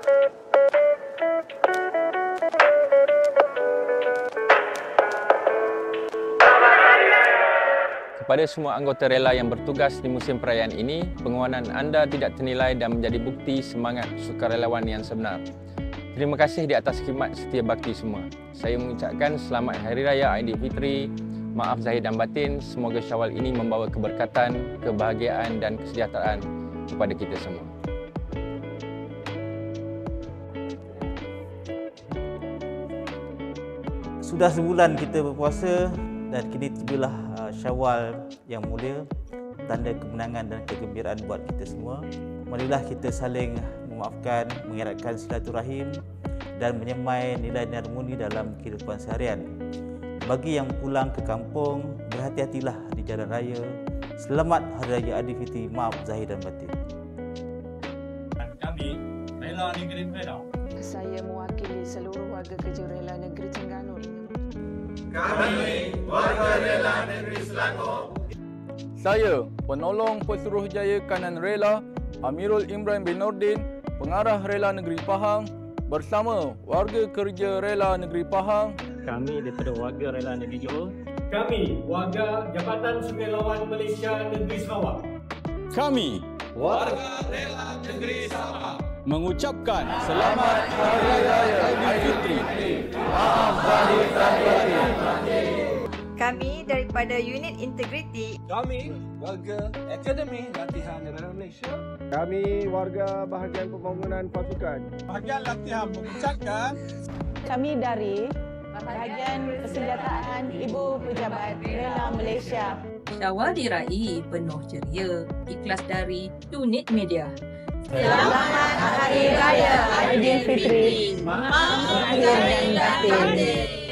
Kepada semua anggota rela yang bertugas di musim perayaan ini, penguanan anda tidak ternilai dan menjadi bukti semangat sukarelawan yang sebenar. Terima kasih di atas khidmat setia bakti semua. Saya mengucapkan selamat Hari Raya Aidilfitri, maaf zahir dan batin, semoga Syawal ini membawa keberkatan, kebahagiaan dan kesejahteraan kepada kita semua. Sudah sebulan kita berpuasa dan kini tibalah Syawal yang mulia, tanda kemenangan dan kegembiraan buat kita semua. Marilah kita saling memaafkan, mengeratkan silaturahim dan menyemai nilai-nilai harmoni dalam kehidupan seharian. Bagi yang pulang ke kampung, berhati-hatilah di jalan raya. Selamat Hari Raya Aidilfitri, maaf zahir dan batin. Kami, Rela Negeri Perak. Saya mewakili seluruh warga kerja Rela Negeri Terengganu. Kami, warga Rela Negeri Selangor. Saya, penolong Pesuruhjaya Kanan Rela, Amirul Imran bin Nordin, pengarah Rela Negeri Pahang, bersama warga kerja Rela Negeri Pahang. Kami daripada warga Rela Negeri Johor. Kami, warga Jabatan Sungai Lawan Malaysia Negeri Sarawak. Kami, Warga Rela Negeri Sabah. mengucapkan Selamat Hari Raya Aidilfitri. Maaf zahir dan batin. Kami daripada Unit Integriti. Kami, warga Akademi Latihan Rela Malaysia. Kami warga bahagian pembangunan pasukan. Bahagian latihan mengucapkan Kami dari bahagian persenjataan Ibu Pejabat Rela Malaysia. Syawal diraih penuh ceria. Ikhlas dari Unit Media. Selamat Hari Raya Aidilfitri. Maaf zahir dan batin.